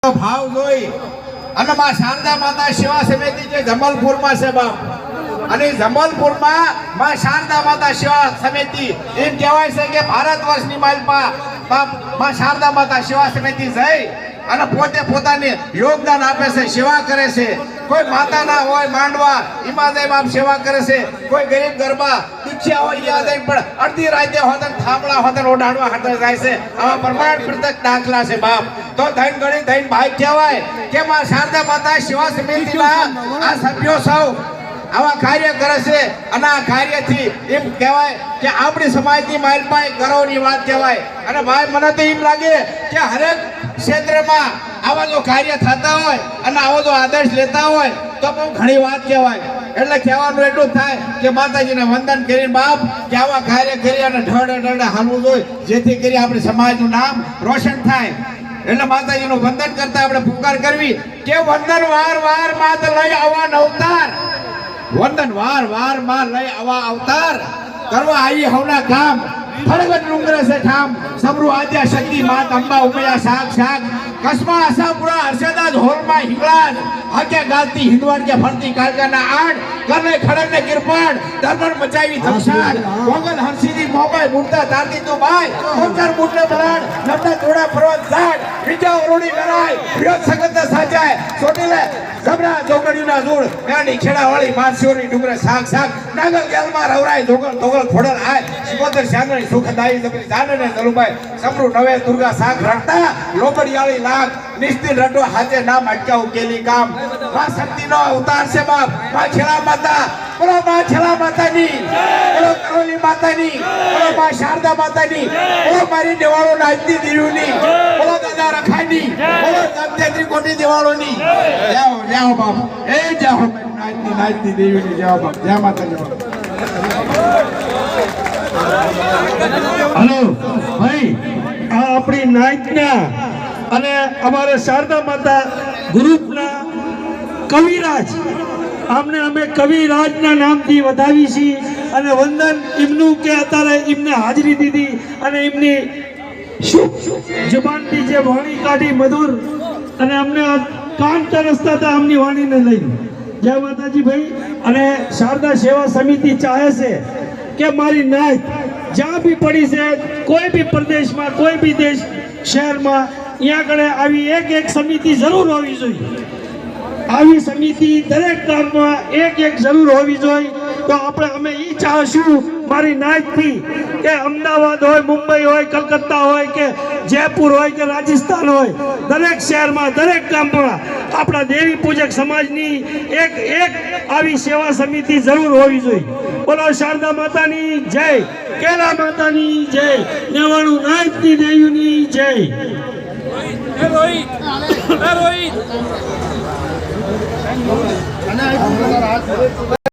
ભાવ જોઈ અને માં શારદા માતા સેવા સમિતિ જે જમલપુરમાં છે બાપ, અને જમલપુરમાં માં શારદા માતા સેવા સમિતિ એમ કહેવાય છે કે ભારત વર્ષની માલમાં માં શારદા માતા સેવા સમિતિ જઈ અને પોતે પોતાને યોગદાન આપે છે, સેવા કરે છે. કોઈ માતા ના હોય માંડવા એમાં જઈ બાપ સેવા કરે છે, કોઈ ગરીબ ગરબા દુખિયા હોય યાદ આવી પણ અડધી રાતે હોતન થાંભલા હોતન ઓઢાડવા હાથે જાય છે. આવા પ્રમાણ પ્રત્યક્ષ દાખલા છે બાપ. તો ધન ગણી ધન ભાઈ કહેવાય કે માં શારદા માતા સેવા સમિતિના આ સભ્યો સૌ આવા કાર્ય કરે છે અને આ કાર્યથી એમ કહેવાય કે આપણી સમાજની માઇલપાઈ ગૌરવની વાત કહેવાય. અને ભાઈ મને તો એમ લાગે કે હરેક ક્ષેત્રમાં આવા જો કાર્ય થતા હોય અને આવો જો આદર્શ લેતા હોય તો બહુ ઘણી વાત કહેવાય. એટલે કહેવાનું એટલું થાય કે માતાજીને વંદન કરીને બાપ કે આવા કાર્ય કરી અને ઢળે ઢળે હાલવું જોઈએ, જેથી કરી આપણી સમાજનું નામ રોશન થાય. એટલે માતાજીનું વંદન કરતા આપણે પુકાર કરવી કે વંદન વાર વાર માત લઈ આવવા અવતાર, વંદન વાર વાર માં લઈ આવા અવતાર કરવા આવી હવના કામ ફળગત ડુંગરે છે ઠામ સમરૂ આદ્યા શક્તિ માત અંબા ઉમયા શાક શાક કસ્મા આશાપુરા હર્ષદાજ હોલમાં હિંગળાજ હકે ગાલતી હિંદવાડ કે ફરતી કાલકાના આડ કરને ખડકને કિરપાડ દરબાર મચાવી ધમસાડ મોગલ હંસીની મોબાઈ મુર્તા તારતી તો ભાઈ કોકર મુટલે બરાડ નમના થોડા પર્વત ઝાડ વિજા ઓરોડી કરાય વિરોધ સગત સાજાય સોટીલે જબરા જોગડીના જોડ મેણી ખેડા વાળી માનસીઓની ડુંગરે શાક શાક નાગલ ગેલમાં રવરાય જોગલ તોગલ ખોડલ આય સિકોદર શાનની સુખદાઈ જબરી જાનને દલુભાઈ સમરૂ નવે દુર્ગા શાક રખતા લોબડિયાળી લાખ નિસ્તિલ રટો હાથે નામ અટકાવ કેલી કામ માં શક્તિનો અવતાર છે બાપ. માં ખેલા માતા બોલો, માં ખેલા માતાની બોલો, કરોલી માતાની બોલો, માં શારદા માતાની બોલો, મારી દેવાળો નાચતી દેવીની બોલો, દાદા રખાની બોલો, જમતેત્રી કોટી દેવાળોની જાઓ જાઓ બાપ, એ જાઓ નાચતી દેવીની જાઓ બાપ, જય માતાજી. હલો ભાઈ, આ આપણી નાયકના અને અમારે શારદા માતા ગ્રુપના કવિરાજ, આમને અમે કવિરાજના નામથી વધાવી છીએ અને વંદન એમનું કે અત્યારે એમને હાજરી દીધી અને એમની જુબાનથી જે વાણી કાઢી મધુર અને અમને કાન તરસતા હતા આમની વાણીને લઈને. જય માતાજી ભાઈ. અને શારદા સેવા સમિતિ ચાહે છે કે મારી નાયક જ્યાં બી પડી છે, કોઈ બી પ્રદેશમાં કોઈ બી દેશ શહેરમાં અહીંયા આગળ આવી એક સમિતિ જરૂર હોવી જોઈએ. આવી સમિતિ દરેક ગામમાં એક જરૂર હોવી જોઈએ. તો અમે એ ચાહશું મારી નાયકથી કે અમદાવાદ હોય, મુંબઈ હોય, કલકત્તા હોય કે જયપુર હોય કે રાજસ્થાન હોય, દરેક શહેરમાં દરેક ગામમાં આપણા દેવી પૂજક સમાજની એક આવી સેવા સમિતિ જરૂર હોવી જોઈએ. બોલો શારદા માતાની જય, કેલા માતાની જય, નેવાણું નાયકની દેવીની જય. રોહિત